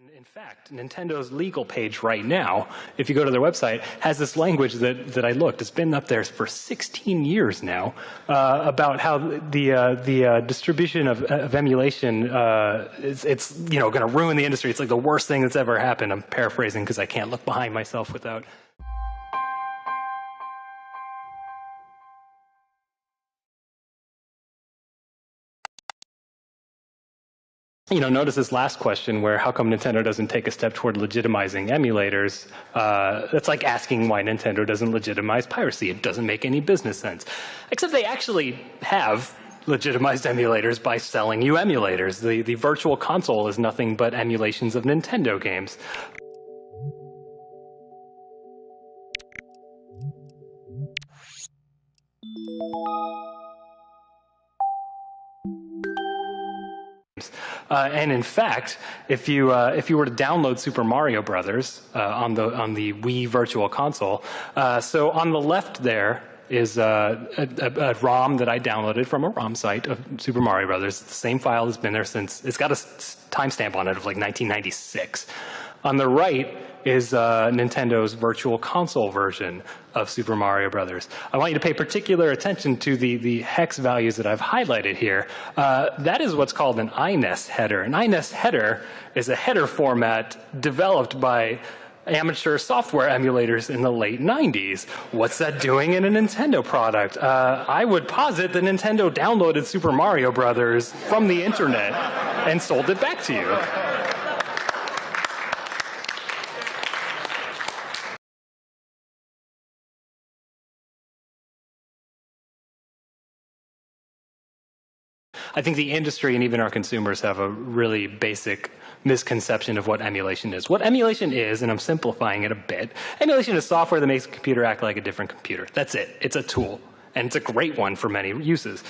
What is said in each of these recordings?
And in fact, Nintendo's legal page right now, if you go to their website, has this language that I looked. It's been up there for 16 years now about how the distribution of emulation it's going to ruin the industry. It's like the worst thing that's ever happened. I'm paraphrasing because I can't look behind myself without. Notice this last question where how come Nintendo doesn't take a step toward legitimizing emulators? That's like asking why Nintendo doesn't legitimize piracy. It doesn't make any business sense. Except they actually have legitimized emulators by selling you emulators. The virtual console is nothing but emulations of Nintendo games. And in fact, if you were to download Super Mario Brothers on the Wii Virtual Console, so on the left there is a ROM that I downloaded from a ROM site of Super Mario Brothers. The same file has been there since. It's got a timestamp on it of like 1996. On the right is Nintendo's Virtual Console version of Super Mario Brothers. I want you to pay particular attention to the hex values that I've highlighted here. That is what's called an INES header. An INES header is a header format developed by amateur software emulators in the late 90s. What's that doing in a Nintendo product? I would posit that Nintendo downloaded Super Mario Brothers from the internet and sold it back to you. I think the industry and even our consumers have a really basic misconception of what emulation is. What emulation is, and I'm simplifying it a bit, emulation is software that makes a computer act like a different computer. That's it. It's a tool, and it's a great one for many uses.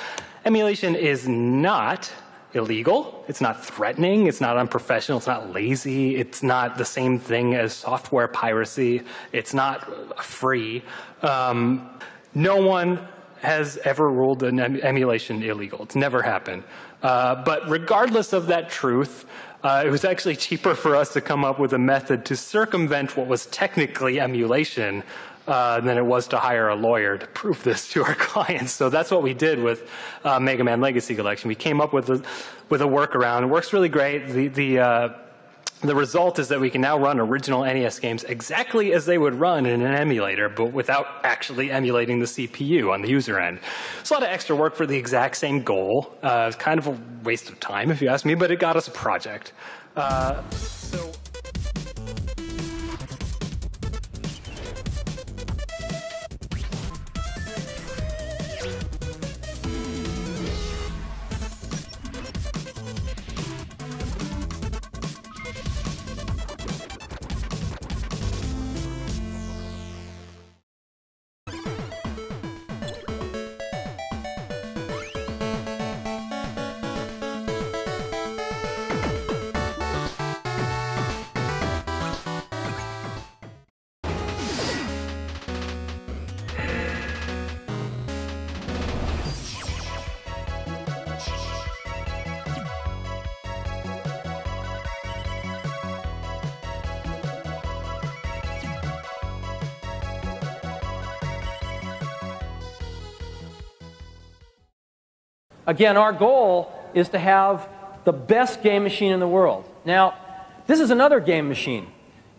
Emulation is not illegal. It's not threatening. It's not unprofessional. It's not lazy. It's not the same thing as software piracy. It's not free. No one has ever ruled an emulation illegal. It's never happened. But regardless of that truth, it was actually cheaper for us to come up with a method to circumvent what was technically emulation than it was to hire a lawyer to prove this to our clients. So that's what we did with Mega Man Legacy Collection. We came up with a workaround. It works really great. The result is that we can now run original NES games exactly as they would run in an emulator, but without actually emulating the CPU on the user end. It's a lot of extra work for the exact same goal. It's kind of a waste of time, if you ask me, but it got us a project. Again, our goal is to have the best game machine in the world. Now, this is another game machine.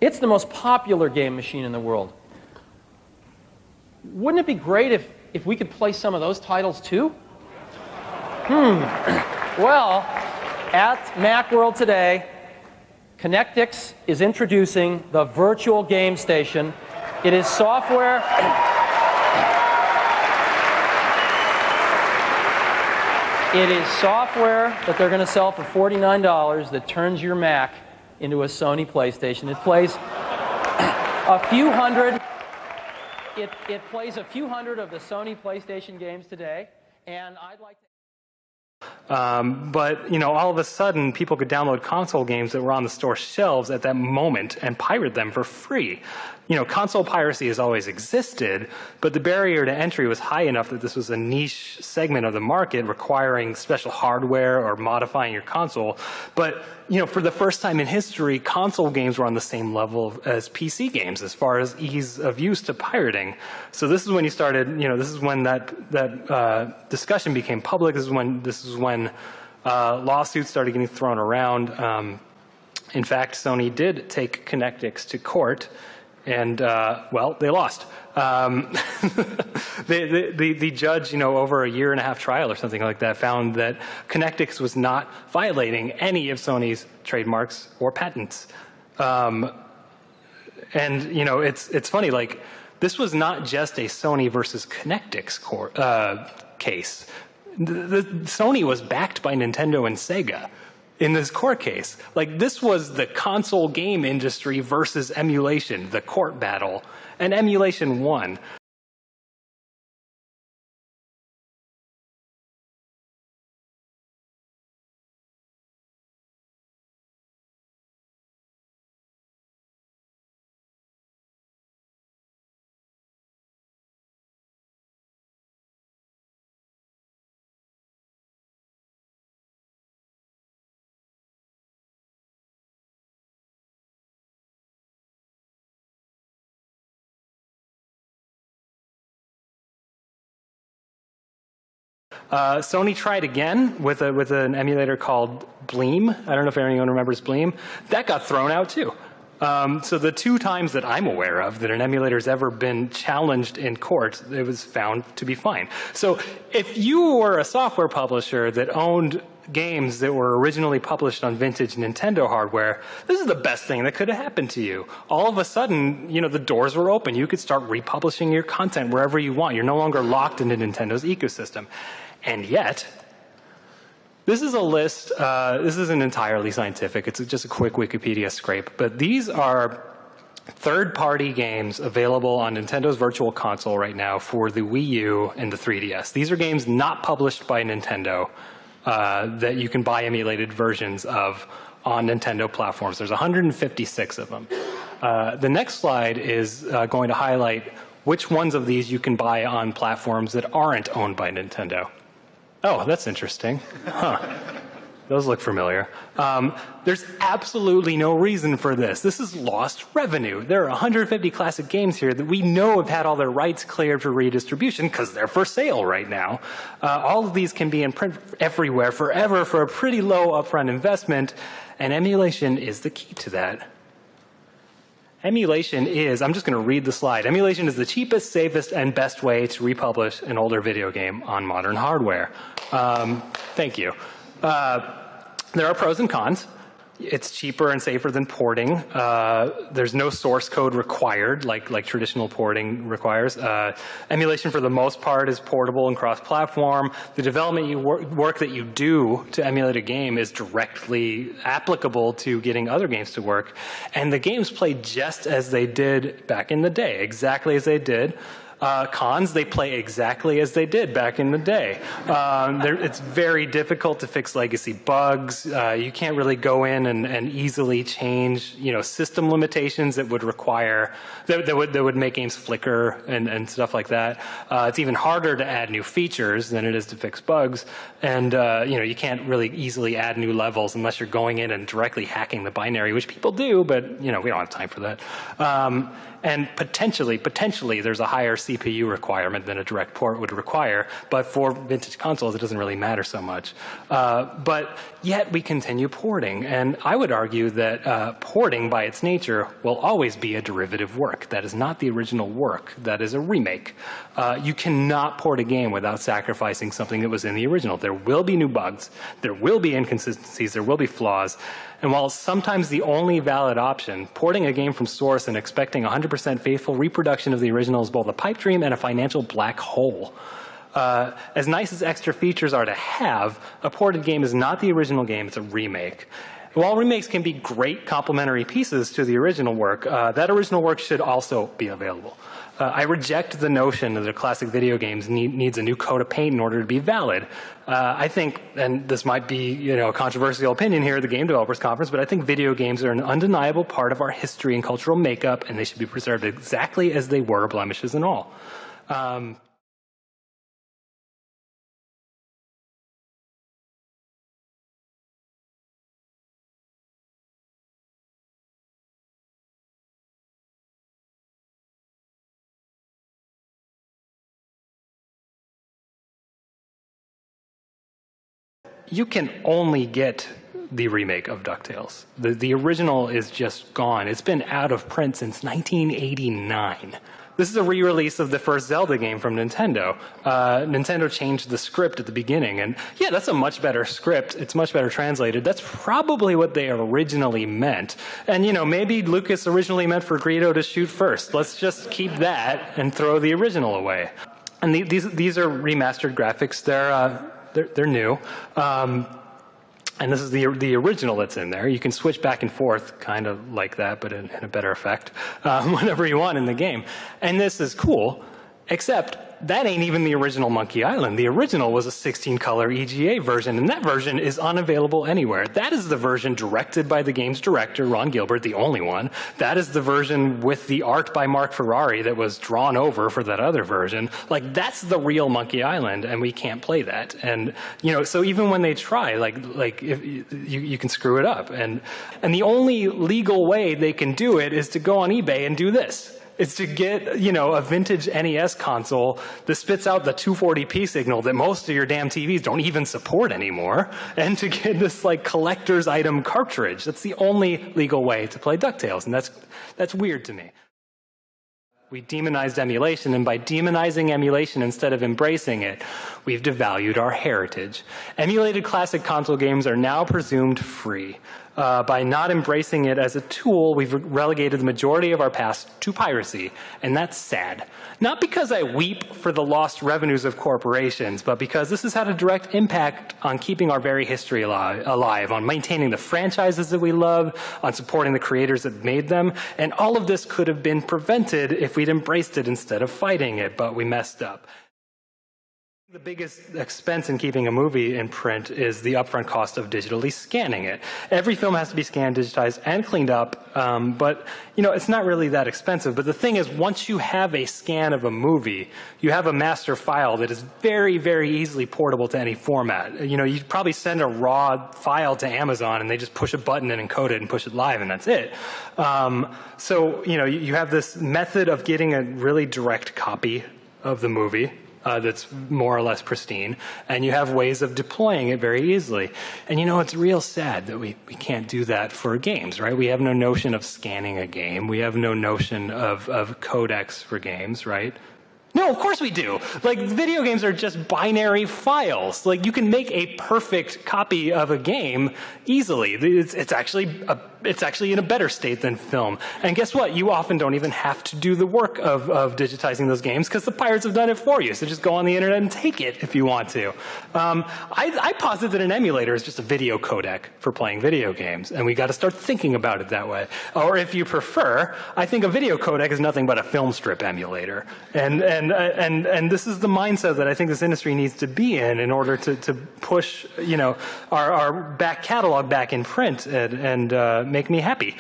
It's the most popular game machine in the world. Wouldn't it be great if we could play some of those titles too? Well, at Macworld today, Connectix is introducing the Virtual Game Station. It is software. It is software that they're going to sell for $49 that turns your Mac into a Sony PlayStation. It plays a few hundred. It plays a few hundred of the Sony PlayStation games today, and I'd like to. But, all of a sudden, people could download console games that were on the store shelves at that moment and pirate them for free. Console piracy has always existed, but the barrier to entry was high enough that this was a niche segment of the market requiring special hardware or modifying your console. But, for the first time in history, console games were on the same level as PC games as far as ease of use to pirating. So this is when you started, this is when that discussion became public. This is when lawsuits started getting thrown around. In fact, Sony did take Connectix to court. And, they lost. The judge, over a 1.5-year trial or something like that, found that Connectix was not violating any of Sony's trademarks or patents. It's funny, like, this was not just a Sony versus Connectix case. Sony was backed by Nintendo and Sega in this court case. Like, this was the console game industry versus emulation, the court battle, and emulation won. Sony tried again with an emulator called Bleem. I don't know if anyone remembers Bleem. That got thrown out too. So the 2 times that I'm aware of that an emulator's ever been challenged in court, it was found to be fine. So if you were a software publisher that owned games that were originally published on vintage Nintendo hardware, this is the best thing that could have happened to you. All of a sudden, the doors were open. You could start republishing your content wherever you want. You're no longer locked into Nintendo's ecosystem. And yet, this is a list, this isn't entirely scientific, it's just a quick Wikipedia scrape, but these are third-party games available on Nintendo's Virtual Console right now for the Wii U and the 3DS. These are games not published by Nintendo that you can buy emulated versions of on Nintendo platforms. There's 156 of them. The next slide is going to highlight which ones of these you can buy on platforms that aren't owned by Nintendo. Oh, that's interesting. Huh. Those look familiar. There's absolutely no reason for this. This is lost revenue. There are 150 classic games here that we know have had all their rights cleared for redistribution because they're for sale right now. All of these can be in print everywhere forever for a pretty low upfront investment, and emulation is the key to that. Emulation is, I'm just going to read the slide. Emulation is the cheapest, safest, and best way to republish an older video game on modern hardware. Thank you. There are pros and cons. It's cheaper and safer than porting. There's no source code required, like traditional porting requires. Emulation, for the most part, is portable and cross-platform. The development work that you do to emulate a game is directly applicable to getting other games to work. And the games play just as they did back in the day, exactly as they did. Cons, they play exactly as they did back in the day. It's very difficult to fix legacy bugs. You can't really go in and easily change, system limitations that would require, that would make games flicker and stuff like that. It's even harder to add new features than it is to fix bugs. And, you can't really easily add new levels unless you're going in and directly hacking the binary, which people do, but, we don't have time for that. And potentially, there's a higher CPU requirement than a direct port would require, but for vintage consoles, it doesn't really matter so much. But yet we continue porting, and I would argue that porting by its nature will always be a derivative work. That is not the original work. That is a remake. You cannot port a game without sacrificing something that was in the original. There will be new bugs. There will be inconsistencies. There will be flaws. And while it's sometimes the only valid option, porting a game from source and expecting 100% faithful reproduction of the original is both a pipe dream and a financial black hole. As nice as extra features are to have, a ported game is not the original game, it's a remake. While remakes can be great complementary pieces to the original work, that original work should also be available. I reject the notion that a classic video games needs a new coat of paint in order to be valid. I think, and this might be a controversial opinion here at the Game Developers Conference, but I think video games are an undeniable part of our history and cultural makeup, and they should be preserved exactly as they were, blemishes and all. You can only get the remake of DuckTales. The original is just gone. It's been out of print since 1989. This is a re-release of the first Zelda game from Nintendo. Nintendo changed the script at the beginning, and yeah, that's a much better script. It's much better translated. That's probably what they originally meant. And maybe Lucas originally meant for Greedo to shoot first. Let's just keep that and throw the original away. And these are remastered graphics. They're new. And this is the original that's in there. You can switch back and forth, kind of like that, but in a better effect, whenever you want in the game. And this is cool, except that ain't even the original Monkey Island. The original was a 16-color EGA version, and that version is unavailable anywhere. That is the version directed by the game's director, Ron Gilbert, the only one. That is the version with the art by Mark Ferrari that was drawn over for that other version. Like, that's the real Monkey Island, and we can't play that. And, so even when they try, if you can screw it up. And the only legal way they can do it is to go on eBay and do this. It's to get, a vintage NES console that spits out the 240p signal that most of your damn TVs don't even support anymore, and to get this, collector's item cartridge. That's the only legal way to play DuckTales, and that's weird to me. We demonized emulation, and by demonizing emulation instead of embracing it, we've devalued our heritage. Emulated classic console games are now presumed free. By not embracing it as a tool, we've relegated the majority of our past to piracy, and that's sad. Not because I weep for the lost revenues of corporations, but because this has had a direct impact on keeping our very history alive, on maintaining the franchises that we love, on supporting the creators that made them, and all of this could have been prevented if we'd embraced it instead of fighting it, but we messed up. The biggest expense in keeping a movie in print is the upfront cost of digitally scanning it. Every film has to be scanned, digitized, and cleaned up, but it's not really that expensive. But the thing is, once you have a scan of a movie, you have a master file that is very, very easily portable to any format. You probably send a raw file to Amazon, and they just push a button and encode it and push it live, and that's it. So you have this method of getting a really direct copy of the movie. That's more or less pristine, and you have ways of deploying it very easily. And it's real sad that we can't do that for games, right? We have no notion of scanning a game. We have no notion of codecs for games, right? No, of course we do. Video games are just binary files. You can make a perfect copy of a game easily. It's actually in a better state than film. And guess what? You often don't even have to do the work of digitizing those games because the pirates have done it for you. So just go on the internet and take it if you want to. I posit that an emulator is just a video codec for playing video games, and we got to start thinking about it that way. Or if you prefer, I think a video codec is nothing but a film strip emulator. And this is the mindset that I think this industry needs to be in order to push, our back catalog back in print and make me happy.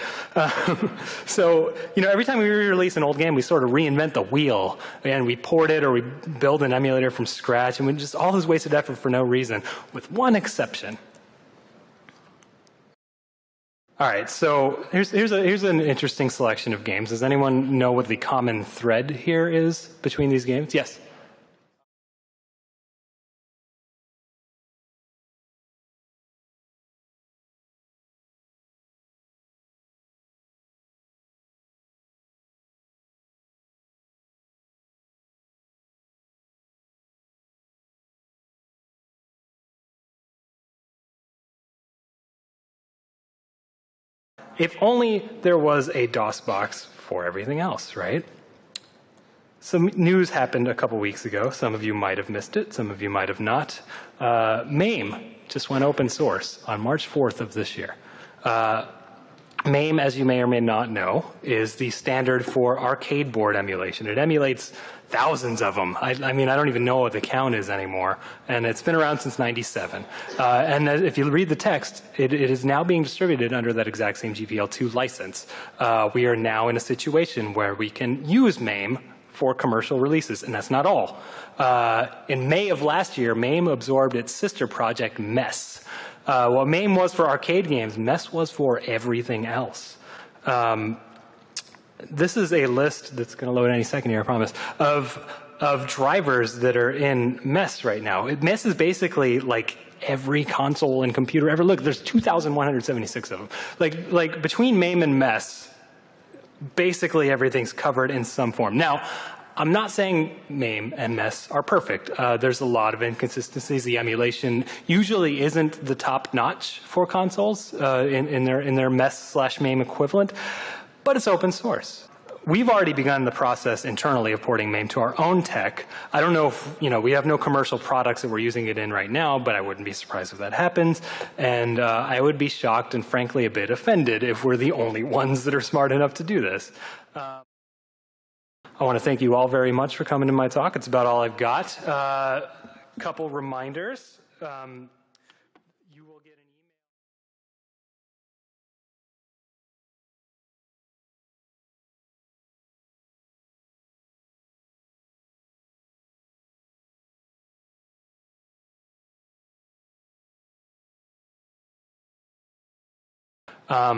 So, every time we re-release an old game, we sort of reinvent the wheel, and we port it or we build an emulator from scratch, and we just all this wasted effort for no reason, with one exception. All right, so here's an interesting selection of games. Does anyone know what the common thread here is between these games? Yes? If only there was a DOS box for everything else, right? Some news happened a couple weeks ago. Some of you might have missed it. Some of you might have not. MAME just went open source on March 4th of this year. MAME, as you may or may not know, is the standard for arcade board emulation. It emulates thousands of them. I mean, I don't even know what the count is anymore. And it's been around since '97. And if you read the text, it is now being distributed under that exact same GPL2 license. We are now in a situation where we can use MAME for commercial releases, and that's not all. In May of last year, MAME absorbed its sister project, MESS. What MAME was for arcade games, MESS was for everything else. This is a list that's going to load any second here, I promise, of drivers that are in MESS right now. MESS is basically like every console and computer ever. Look, there's 2,176 of them. Like between MAME and MESS, basically everything's covered in some form. Now, I'm not saying MAME and MESS are perfect. There's a lot of inconsistencies. The emulation usually isn't the top notch for consoles in their MESS/MAME equivalent, but it's open source. We've already begun the process internally of porting MAME to our own tech. I don't know if, we have no commercial products that we're using it in right now, but I wouldn't be surprised if that happens. And I would be shocked and frankly a bit offended if we're the only ones that are smart enough to do this. I want to thank you all very much for coming to my talk. It's about all I've got. Couple reminders. You will get an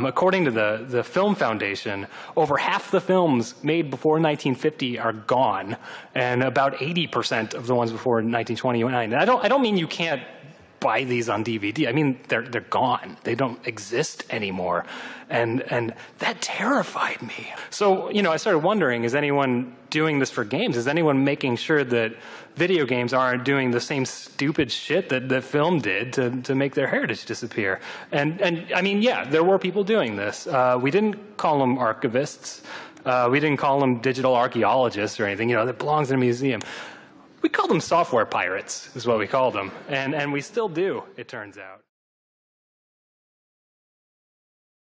according to the Film Foundation, over half the films made before 1950 are gone, and about 80% of the ones before 1929. And I don't mean you can't buy these on DVD. I mean they're gone. They don't exist anymore, and that terrified me. So I started wondering: is anyone doing this for games? Is anyone making sure that video games aren't doing the same stupid shit that film did to make their heritage disappear? And I mean, yeah, there were people doing this. We didn't call them archivists. We didn't call them digital archaeologists or anything. That belongs in a museum. We called them software pirates, is what we called them. And we still do, it turns out.